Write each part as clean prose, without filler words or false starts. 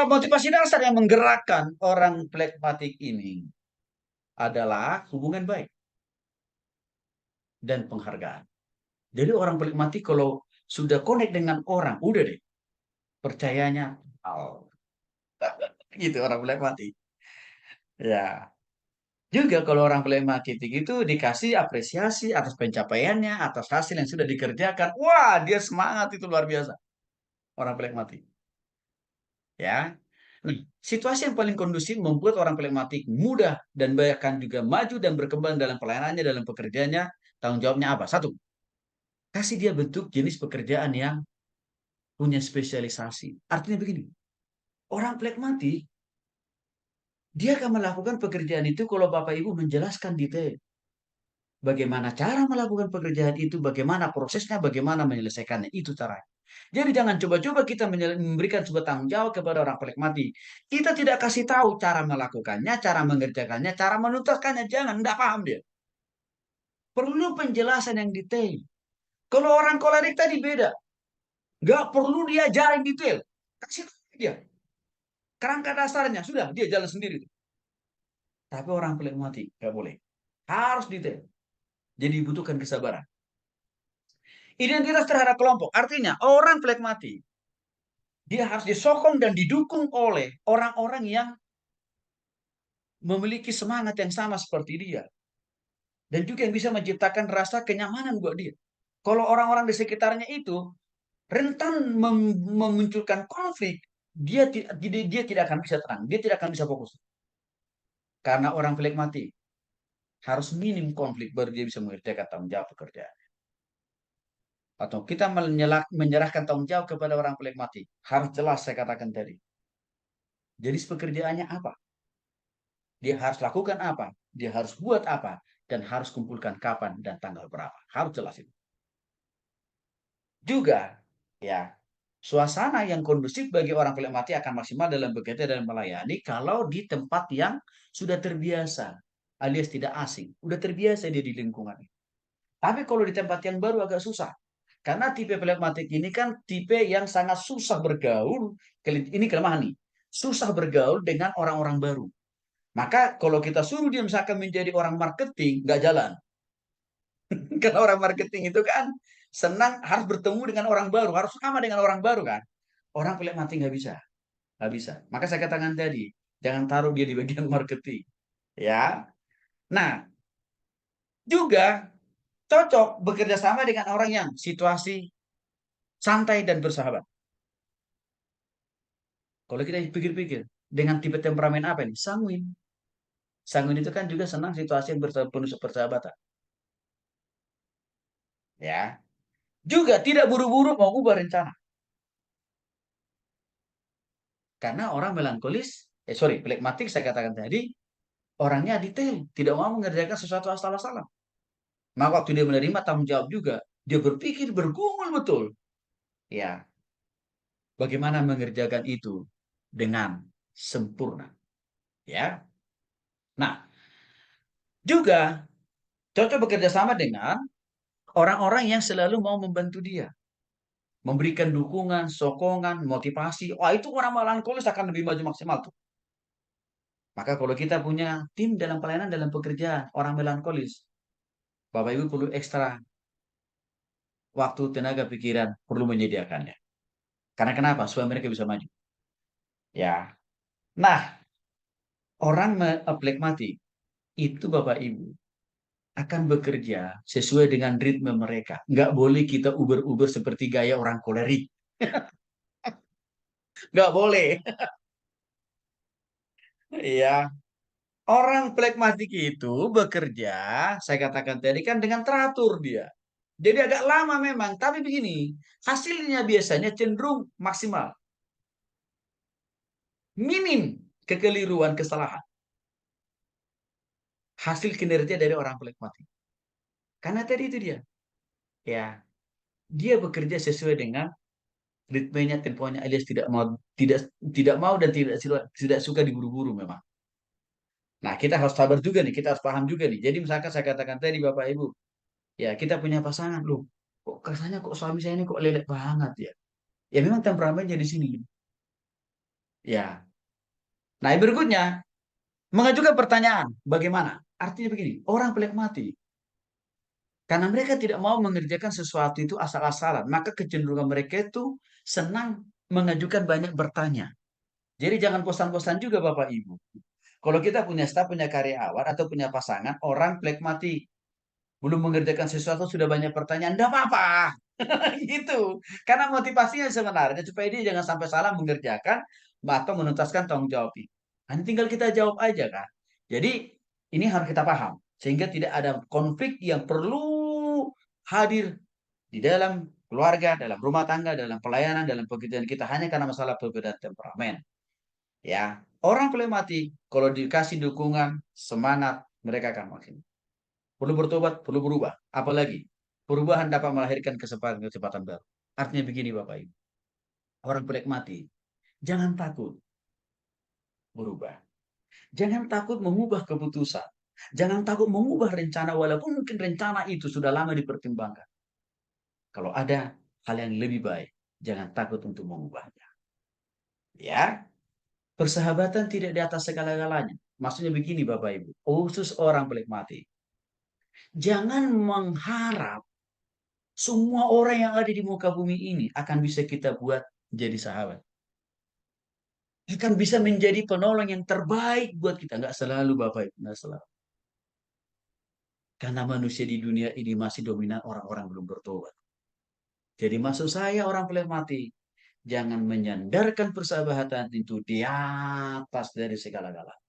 motivasi dasar yang menggerakkan orang plekmatik ini adalah hubungan baik dan penghargaan. Jadi orang plekmatik kalau sudah connect dengan orang, udah deh, percayanya, oh, gitu orang plekmatik. Ya, juga kalau orang plekmatik itu dikasih apresiasi atas pencapaiannya, atas hasil yang sudah dikerjakan, wah dia semangat itu luar biasa. Orang plekmatik. Ya. Nah, situasi yang paling kondusif membuat orang plekmatik mudah dan bahkan juga maju dan berkembang dalam pelayanannya, dalam pekerjaannya. Tanggung jawabnya apa? Satu, kasih dia bentuk jenis pekerjaan yang punya spesialisasi. Artinya begini, orang plekmatik, dia akan melakukan pekerjaan itu kalau Bapak Ibu menjelaskan detail. Bagaimana cara melakukan pekerjaan itu, bagaimana prosesnya, bagaimana menyelesaikannya. Itu caranya. Jadi jangan coba-coba kita memberikan sebuah tanggung jawab kepada orang pragmatik. Kita tidak kasih tahu cara melakukannya, cara mengerjakannya, cara menuntaskannya. Jangan, tidak paham dia. Perlu penjelasan yang detail. Kalau orang kolerik tadi beda. Nggak perlu diajarin detail. Kasih tahu dia. Kerangka dasarnya, sudah, dia jalan sendiri. Tapi orang pragmatik, nggak boleh. Harus detail. Jadi dibutuhkan kesabaran. Identitas terhadap kelompok. Artinya, orang pragmatik dia harus disokong dan didukung oleh orang-orang yang memiliki semangat yang sama seperti dia. Dan juga yang bisa menciptakan rasa kenyamanan buat dia. Kalau orang-orang di sekitarnya itu rentan memunculkan konflik, dia tidak akan bisa tenang, dia tidak akan bisa fokus. Karena orang flekmatik harus minim konflik baru dia bisa mengerjakan tanggung jawab pekerjaan. Atau kita menyerahkan tanggung jawab kepada orang flekmatik. Harus jelas saya katakan tadi. Jadi pekerjaannya apa? Dia harus lakukan apa? Dia harus buat apa? Dan harus kumpulkan kapan dan tanggal berapa. Harus jelas itu. Juga, ya, suasana yang kondusif bagi orang penikmati akan maksimal dalam bekerja dan melayani kalau di tempat yang sudah terbiasa, alias tidak asing. Udah terbiasa dia di lingkungan. Tapi kalau di tempat yang baru agak susah. Karena tipe penikmatik ini kan tipe yang sangat susah bergaul. Ini kelemahan nih. Susah bergaul dengan orang-orang baru. Maka kalau kita suruh dia misalkan menjadi orang marketing, nggak jalan. Karena orang marketing itu kan senang harus bertemu dengan orang baru, harus sama dengan orang baru kan. Orang pelik mati nggak bisa, nggak bisa. Maka saya katakan tadi, jangan taruh dia di bagian marketing, ya. Nah, juga cocok bekerja sama dengan orang yang situasi santai dan bersahabat. Kalau kita pikir-pikir, dengan tipe temperamen apa ini? Sanguin. Sanguin itu kan juga senang situasi yang penuh persahabatan. Ya, juga tidak buru-buru mau ubah rencana. Karena orang melankolis, sorry, phlegmatik saya katakan tadi, orangnya detail, tidak mau mengerjakan sesuatu asal-asalan. Maka waktu dia menerima tanggung jawab juga, dia berpikir bergumul betul. Ya, bagaimana mengerjakan itu dengan sempurna. Ya, nah juga cocok bekerja sama dengan orang-orang yang selalu mau membantu dia, memberikan dukungan, sokongan, motivasi. Wah itu orang melankolis akan lebih maju maksimal tuh. Maka kalau kita punya tim dalam pelayanan dalam pekerjaan orang melankolis, Bapak Ibu perlu ekstra waktu, tenaga, pikiran, perlu menyediakannya. Karena kenapa? Supaya mereka bisa maju. Ya. Nah, orang phlegmatik itu Bapak Ibu akan bekerja sesuai dengan ritme mereka. Nggak boleh kita uber-uber seperti gaya orang kolerik. Nggak boleh. Ya. Orang phlegmatik itu bekerja, saya katakan tadi kan dengan teratur dia. Jadi agak lama memang, tapi begini, hasilnya biasanya cenderung maksimal. Minim kekeliruan, kesalahan. Hasil kinerja dari orang phlegmatik. Karena tadi itu dia. Ya, dia bekerja sesuai dengan ritmenya, temponya alias tidak tidak mau dan tidak suka diburu-buru memang. Nah, kita harus sabar juga nih, kita harus paham juga nih. Jadi misalkan saya katakan tadi Bapak Ibu, ya kita punya pasangan loh. Kok rasanya kok suami saya ini kok lelek banget ya? Ya memang temperamennya di sini. Ya. Nah, yang berikutnya, mengajukan pertanyaan, bagaimana? Artinya begini, orang pelik mati. Karena mereka tidak mau mengerjakan sesuatu itu asal-asalan, maka kecenderungan mereka itu senang mengajukan banyak bertanya. Jadi jangan bosan-bosan juga Bapak Ibu. Kalau kita punya staf, punya karyawan, atau punya pasangan, orang plekmatik, belum mengerjakan sesuatu sudah banyak pertanyaan, enggak apa-apa. Gitu. Karena motivasinya sebenarnya supaya dia jangan sampai salah mengerjakan atau menuntaskan tanggung jawab itu. Hanya tinggal kita jawab aja kan. Jadi ini harus kita paham sehingga tidak ada konflik yang perlu hadir di dalam keluarga, dalam rumah tangga, dalam pelayanan, dalam pekerjaan kita hanya karena masalah perbedaan temperamen. Ya, orang flegmatik kalau dikasih dukungan, semangat, mereka akan makin perlu bertobat, perlu berubah. Apalagi perubahan dapat melahirkan kesempatan-kesempatan baru. Artinya begini Bapak Ibu, orang flegmatik, jangan takut berubah. Jangan takut mengubah keputusan. Jangan takut mengubah rencana walaupun mungkin rencana itu sudah lama dipertimbangkan. Kalau ada hal yang lebih baik, jangan takut untuk mengubahnya. Ya, persahabatan tidak di atas segala-galanya. Maksudnya begini Bapak Ibu, khusus orang pelikmati. Jangan mengharap semua orang yang ada di muka bumi ini akan bisa kita buat jadi sahabat. Akan bisa menjadi penolong yang terbaik buat kita. Nggak selalu Bapak Ibu, nggak selalu. Karena manusia di dunia ini masih dominan orang-orang belum bertobat. Jadi maksud saya orang pelikmati, jangan menyandarkan persahabatan itu di atas dari segala-galanya.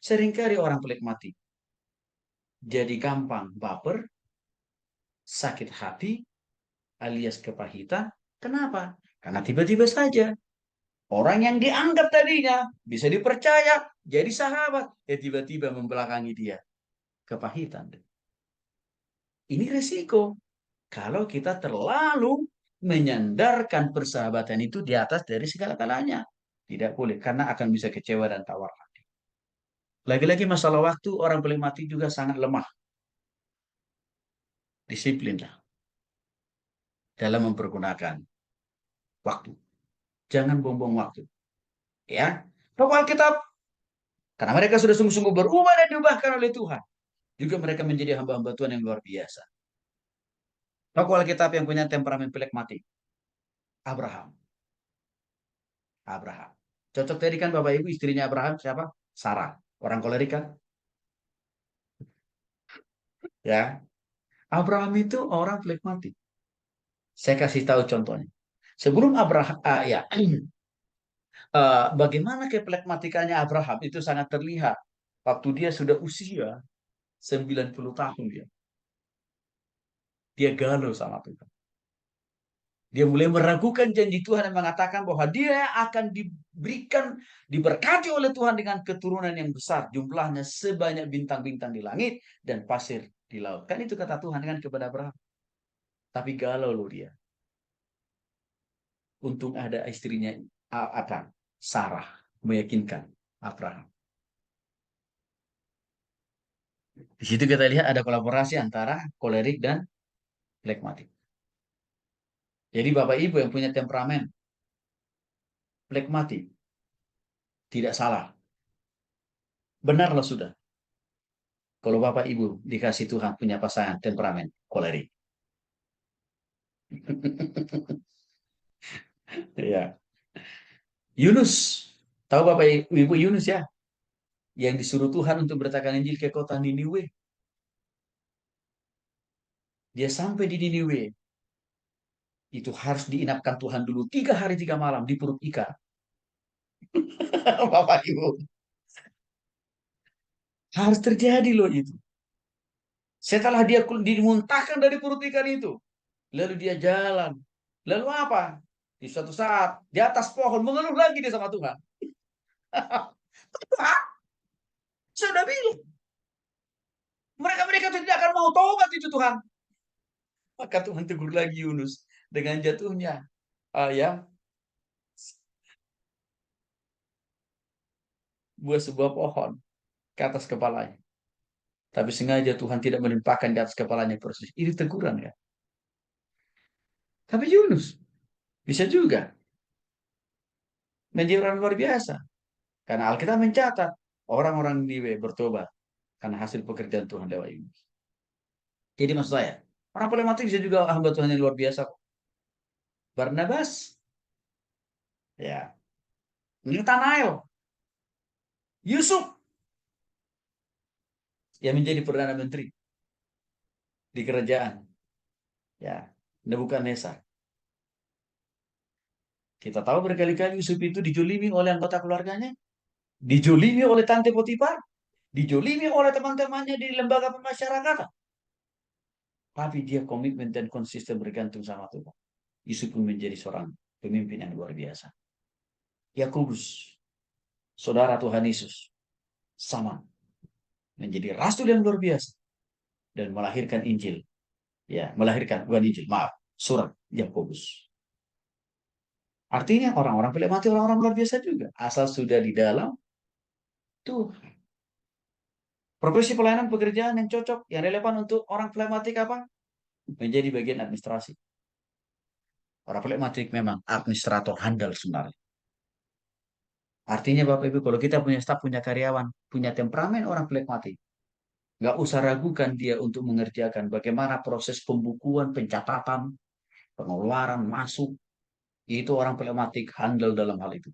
Seringkali orang pelikmati jadi gampang baper, sakit hati, alias kepahitan. Kenapa? Karena tiba-tiba saja orang yang dianggap tadinya bisa dipercaya jadi sahabat, ya tiba-tiba membelakangi dia. Kepahitan. Ini resiko kalau kita terlalu menyandarkan persahabatan itu di atas dari segala-galanya. Tidak boleh, karena akan bisa kecewa dan tawar hati. Lagi-lagi masalah waktu, orang paling mati juga sangat lemah. Disiplinlah dalam mempergunakan waktu. Jangan buang-buang waktu. Ya, bawa Alkitab. Karena mereka sudah sungguh-sungguh berubah dan diubahkan oleh Tuhan. Juga mereka menjadi hamba-hamba Tuhan yang luar biasa. Tokoh Alkitab yang punya temperamen mati. Abraham. Abraham. Cocok tadi kan Bapak Ibu istrinya Abraham siapa? Sarah. Orang kolerik kan? Ya. Abraham itu orang mati. Saya kasih tahu contohnya. Sebelum Abraham, ya, bagaimana keplegmatikannya Abraham itu sangat terlihat waktu dia sudah usia 90 tahun dia. Dia galau sama Tuhan. Dia mulai meragukan janji Tuhan yang mengatakan bahwa dia akan diberikan, diberkati oleh Tuhan dengan keturunan yang besar. Jumlahnya sebanyak bintang-bintang di langit dan pasir di laut. Kan itu kata Tuhan kan kepada Abraham. Tapi galau loh dia. Untung ada istrinya akan Sarah meyakinkan Abraham. Di situ kita lihat ada kolaborasi antara kolerik dan flegmatik. Jadi Bapak Ibu yang punya temperamen flegmatik tidak salah. Benarlah sudah. Kalau Bapak Ibu dikasih Tuhan punya pasangan temperamen kolerik. Ya. Yunus. Tahu Bapak Ibu Yunus ya? Yang disuruh Tuhan untuk beritakan Injil ke kota Niniwe. Dia sampai di Niniwe. Itu harus diinapkan Tuhan dulu 3 hari 3 malam di perut ikan. Bapak Ibu. Harus terjadi loh itu. Setelah dia dimuntahkan dari perut ikan itu. Lalu dia jalan. Lalu apa? Di suatu saat di atas pohon mengeluh lagi dia sama Tuhan. Tuhan, sudah bilang. Mereka-mereka tidak akan mau tobat itu Tuhan. Maka Tuhan tegur lagi Yunus dengan jatuhnya ya buah sebuah pohon ke atas kepalanya. Tapi sengaja Tuhan tidak menimpakan di atas kepalanya persis. Ini teguran ya. Tapi Yunus bisa juga menjadi orang luar biasa. Karena Alkitab mencatat orang-orang Ninewe bertobat karena hasil pekerjaan Tuhan lewat ini. Jadi maksud saya, orang problematik bisa juga hamba Tuhan yang luar biasa. Barnabas, ya, Nathanael, Yusuf yang menjadi perdana menteri di kerajaan, ya, Nebukadnezar. Kita tahu berkali-kali Yusuf itu dijolimi oleh anggota keluarganya, dijolimi oleh tante Potifar, dijolimi oleh teman-temannya di lembaga pemasyarakatan. Tapi dia komitmen dan konsisten bergantung sama Tuhan. Yusuf pun menjadi seorang pemimpin yang luar biasa. Yakobus, saudara Tuhan Yesus, sama menjadi rasul yang luar biasa dan melahirkan Injil. Ya, melahirkan bukan Injil, maaf, surat Yakobus. Artinya orang-orang pelik mati orang-orang luar biasa juga, asal sudah di dalam Tuhan. Profesi pelayanan pekerjaan yang cocok, yang relevan untuk orang flematik apa? Menjadi bagian administrasi. Orang flematik memang administrator handal sebenarnya. Artinya Bapak Ibu, kalau kita punya staf, punya karyawan, punya temperamen orang flematik, nggak usah ragukan dia untuk mengerjakan bagaimana proses pembukuan, pencatatan, pengeluaran, masuk. Itu orang flematik handal dalam hal itu.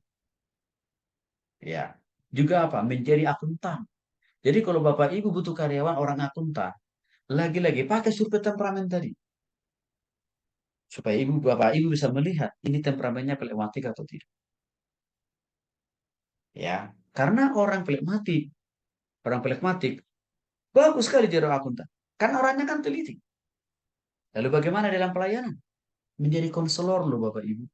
Ya, juga apa? Menjadi akuntan. Jadi kalau Bapak Ibu butuh karyawan orang akuntan, lagi-lagi pakai survei temperamen tadi. Supaya ibu bapak ibu bisa melihat ini temperamennya flekmatik atau tidak. Ya, karena orang flekmatik bagus sekali jadi orang akuntan. Karena orangnya kan teliti. Lalu bagaimana dalam pelayanan? Menjadi konselor loh bapak ibu.